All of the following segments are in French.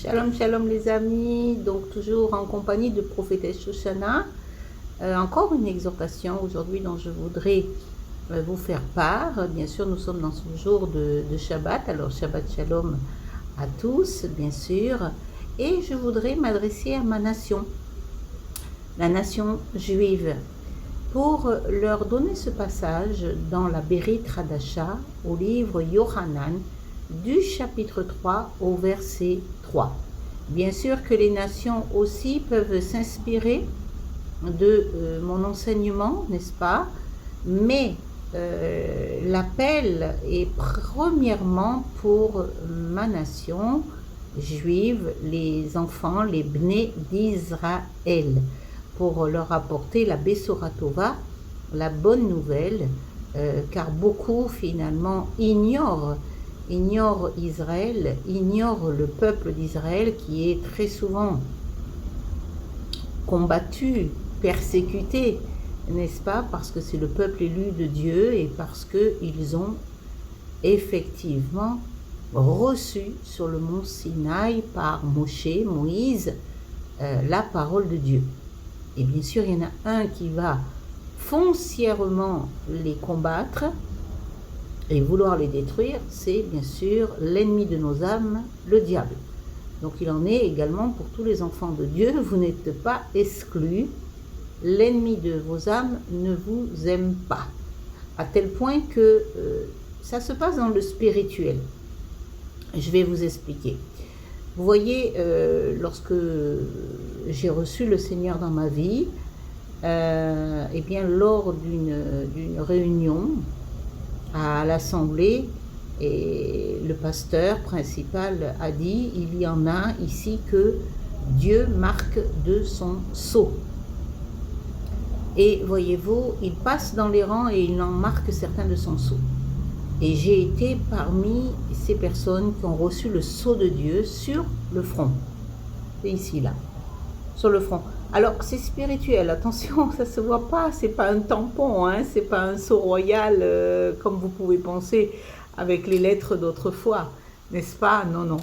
Shalom, shalom les amis, donc toujours en compagnie de prophétesse Shoshana. Encore une exhortation aujourd'hui dont je voudrais vous faire part. Bien sûr, nous sommes dans ce jour de Shabbat, alors Shabbat shalom à tous, bien sûr. Et je voudrais m'adresser à ma nation, la nation juive, pour leur donner ce passage dans la Berit Hadasha, au livre Yohanan, du chapitre 3 au verset 3. Bien sûr que les nations aussi peuvent s'inspirer de mon enseignement, n'est-ce pas? Mais l'appel est premièrement pour ma nation juive, les enfants, les Bnei d'Israël, pour leur apporter la Besora Tova, la bonne nouvelle, car beaucoup finalement ignorent Israël, ignorent le peuple d'Israël qui est très souvent combattu, persécuté, n'est-ce pas? Parce que c'est le peuple élu de Dieu et parce qu'ils ont effectivement reçu sur le mont Sinaï par Moïse, la parole de Dieu. Et bien sûr, il y en a un qui va foncièrement les combattre et vouloir les détruire, c'est bien sûr l'ennemi de nos âmes, le diable. Donc il en est également pour tous les enfants de Dieu, vous n'êtes pas exclus, l'ennemi de vos âmes ne vous aime pas, à tel point que ça se passe dans le spirituel. Je vais vous expliquer. Vous voyez, lorsque j'ai reçu le Seigneur dans ma vie, et bien lors d'une réunion à l'assemblée, et le pasteur principal a dit, il y en a ici que Dieu marque de son sceau. Et voyez-vous, il passe dans les rangs et il en marque certains de son sceau. Et j'ai été parmi ces personnes qui ont reçu le sceau de Dieu sur le front. C'est ici, là, sur le front. Alors, c'est spirituel, attention, ça ne se voit pas, c'est pas un tampon, hein, c'est pas un sceau royal comme vous pouvez penser avec les lettres d'autrefois, n'est-ce pas? Non, non,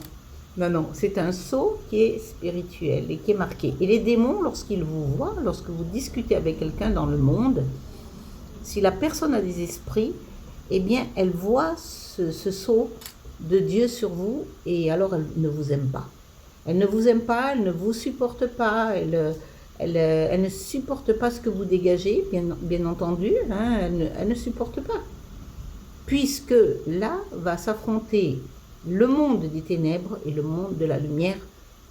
non, non, c'est un sceau qui est spirituel et qui est marqué. Et les démons, lorsqu'ils vous voient, lorsque vous discutez avec quelqu'un dans le monde, si la personne a des esprits, eh bien, elle voit ce sceau de Dieu sur vous et alors elle ne vous aime pas. Elle ne vous aime pas, elle ne vous supporte pas, elle ne supporte pas ce que vous dégagez, bien entendu, hein, elle ne supporte pas. Puisque là va s'affronter le monde des ténèbres et le monde de la lumière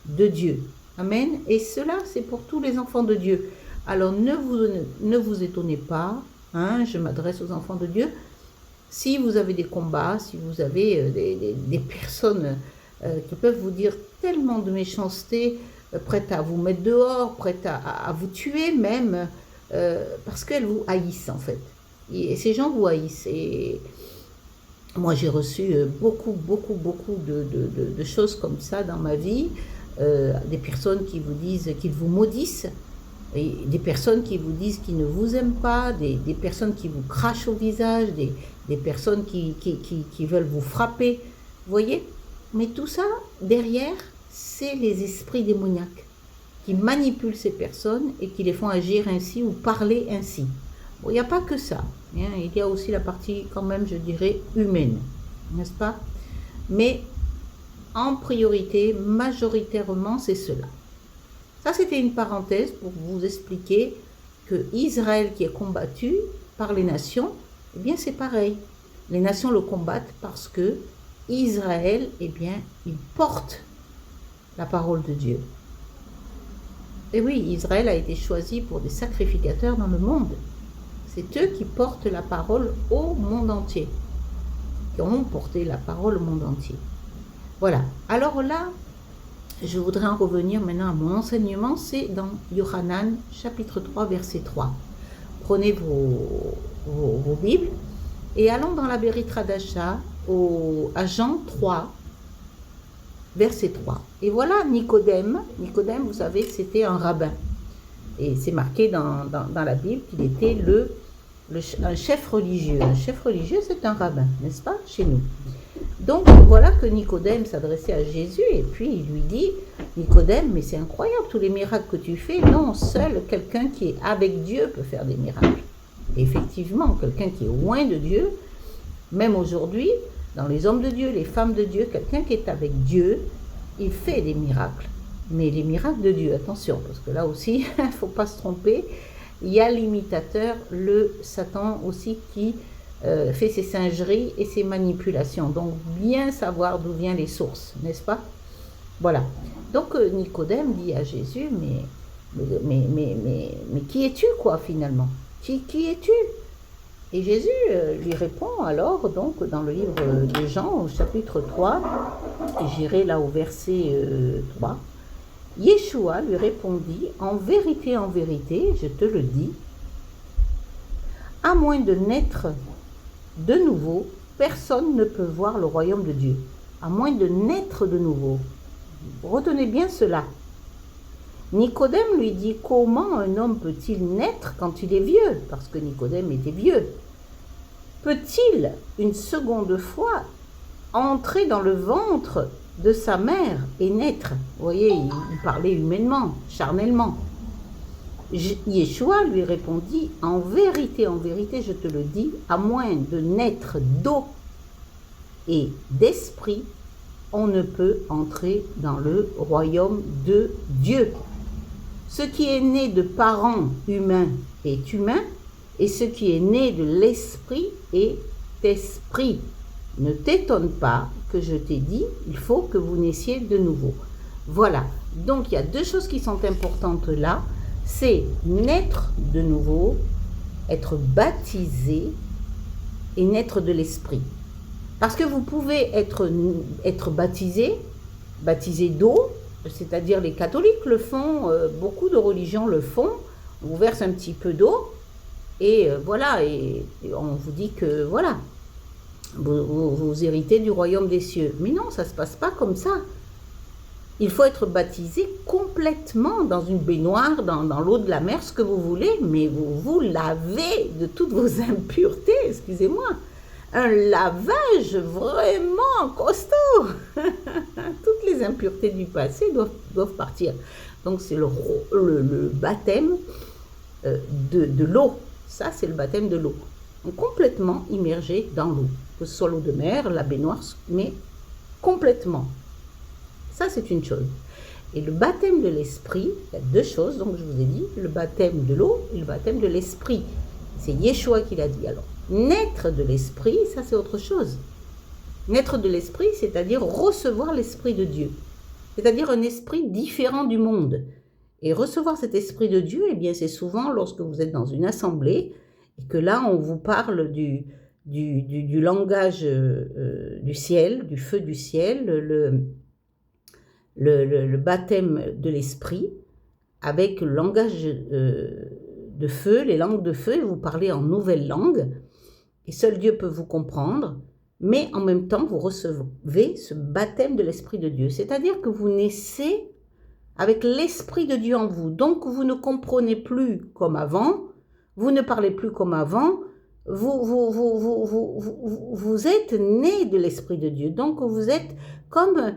de Dieu. Amen. Et cela, c'est pour tous les enfants de Dieu. Alors ne vous étonnez pas, hein, je m'adresse aux enfants de Dieu. Si vous avez des combats, si vous avez des personnes qui peuvent vous dire tellement de méchanceté, prêtes à vous mettre dehors, prêtes à vous tuer même, parce qu'elles vous haïssent en fait. Et ces gens vous haïssent. Et moi j'ai reçu beaucoup de choses comme ça dans ma vie, des personnes qui vous disent, qu'ils vous maudissent, et des personnes qui vous disent qu'ils ne vous aiment pas, des personnes qui vous crachent au visage, des personnes qui veulent vous frapper, vous voyez? Mais tout ça, derrière, c'est les esprits démoniaques qui manipulent ces personnes et qui les font agir ainsi ou parler ainsi. Bon, il n'y a pas que ça, hein, il y a aussi la partie quand même, je dirais, humaine, n'est-ce pas? Mais en priorité, majoritairement, c'est cela. Ça, c'était une parenthèse pour vous expliquer que Israël qui est combattu par les nations, eh bien c'est pareil. Les nations le combattent parce que Israël, eh bien, il porte la parole de Dieu. Et oui, Israël a été choisi pour des sacrificateurs dans le monde. C'est eux qui portent la parole au monde entier, qui ont porté la parole au monde entier. Voilà. Alors là, je voudrais en revenir maintenant à mon enseignement, c'est dans Yohanan, chapitre 3, verset 3. Prenez vos Bibles et allons dans la Berit Hadasha, à Jean 3, verset 3. Et voilà Nicodème. Nicodème, vous savez, c'était un rabbin. Et c'est marqué dans la Bible qu'il était un chef religieux. Un chef religieux, c'est un rabbin, n'est-ce pas, chez nous? Donc voilà que Nicodème s'adressait à Jésus et puis il lui dit, Nicodème, mais c'est incroyable tous les miracles que tu fais. Non, seul quelqu'un qui est avec Dieu peut faire des miracles. Et effectivement, quelqu'un qui est loin de Dieu, même aujourd'hui, dans les hommes de Dieu, les femmes de Dieu, quelqu'un qui est avec Dieu, il fait des miracles. Mais les miracles de Dieu, attention, parce que là aussi, il ne faut pas se tromper, il y a l'imitateur, le Satan aussi qui fait ses singeries et ses manipulations. Donc bien savoir d'où viennent les sources, n'est-ce pas? Voilà. Donc Nicodème dit à Jésus, mais qui es-tu quoi finalement? Qui es-tu? Et Jésus lui répond alors, donc dans le livre de Jean, au chapitre 3, et j'irai là au verset 3, Yeshua lui répondit, en vérité, je te le dis, à moins de naître de nouveau, personne ne peut voir le royaume de Dieu. À moins de naître de nouveau. Retenez bien cela. Nicodème lui dit, comment un homme peut-il naître quand il est vieux? Parce que Nicodème était vieux. Peut-il une seconde fois entrer dans le ventre de sa mère et naître? Vous voyez, il parlait humainement, charnellement. Yeshua lui répondit, en vérité, je te le dis, à moins de naître d'eau et d'esprit, on ne peut entrer dans le royaume de Dieu. Ce qui est né de parents humains est humain, et ce qui est né de l'esprit est esprit. Ne t'étonne pas que je t'ai dit, il faut que vous naissiez de nouveau. Voilà, donc il y a deux choses qui sont importantes là, c'est naître de nouveau, être baptisé et naître de l'esprit. Parce que vous pouvez être baptisé d'eau, c'est-à-dire les catholiques le font, beaucoup de religions le font, on vous verse un petit peu d'eau et voilà, et on vous dit que voilà, vous héritez du royaume des cieux. Mais non, ça ne se passe pas comme ça. Il faut être baptisé complètement dans une baignoire, dans l'eau de la mer, ce que vous voulez, mais vous vous lavez de toutes vos impuretés, excusez-moi. Un lavage vraiment costaud. Toutes les impuretés du passé doivent partir. Donc c'est le baptême de l'eau. Ça, c'est le baptême de l'eau. Donc, complètement immergé dans l'eau. Que ce soit l'eau de mer, la baignoire, mais complètement. Ça, c'est une chose. Et le baptême de l'esprit, il y a deux choses, donc je vous ai dit, le baptême de l'eau et le baptême de l'esprit. C'est Yeshua qui l'a dit. Alors, naître de l'esprit, ça c'est autre chose. Naître de l'esprit, c'est-à-dire recevoir l'esprit de Dieu. C'est-à-dire un esprit différent du monde. Et recevoir cet esprit de Dieu, eh bien, c'est souvent lorsque vous êtes dans une assemblée et que là, on vous parle du langage du ciel, du feu du ciel, le baptême de l'esprit, avec le langage de feu, les langues de feu, et vous parlez en nouvelle langue, et seul Dieu peut vous comprendre, mais en même temps, vous recevez ce baptême de l'Esprit de Dieu. C'est-à-dire que vous naissez avec l'Esprit de Dieu en vous. Donc, vous ne comprenez plus comme avant, vous ne parlez plus comme avant, vous êtes né de l'Esprit de Dieu. Donc, vous êtes comme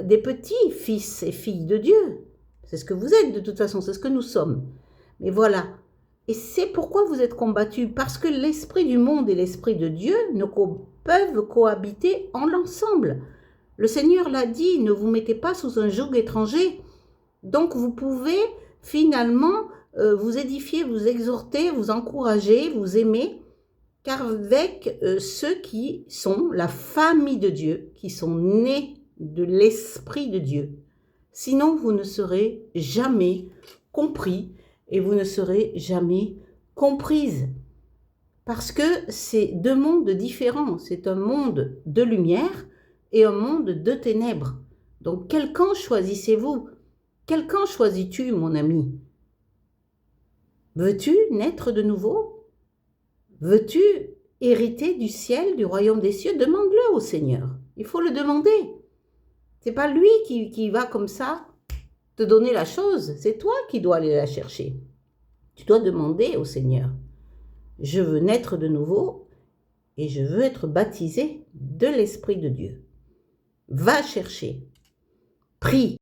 des petits fils et filles de Dieu. C'est ce que vous êtes de toute façon, c'est ce que nous sommes. Mais voilà. Et c'est pourquoi vous êtes combattus, parce que l'esprit du monde et l'esprit de Dieu ne peuvent cohabiter en l'ensemble. Le Seigneur l'a dit, ne vous mettez pas sous un joug étranger. Donc vous pouvez finalement vous édifier, vous exhorter, vous encourager, vous aimer, car avec ceux qui sont la famille de Dieu, qui sont nés de l'esprit de Dieu. Sinon, vous ne serez jamais compris et vous ne serez jamais comprise. Parce que c'est deux mondes différents. C'est un monde de lumière et un monde de ténèbres. Donc, quel camp choisissez-vous? Quel camp choisis-tu, mon ami? Veux-tu naître de nouveau? Veux-tu hériter du ciel, du royaume des cieux? Demande-le au Seigneur. Il faut le demander. C'est pas lui qui va comme ça te donner la chose. C'est toi qui dois aller la chercher. Tu dois demander au Seigneur. Je veux naître de nouveau et je veux être baptisé de l'Esprit de Dieu. Va chercher, prie,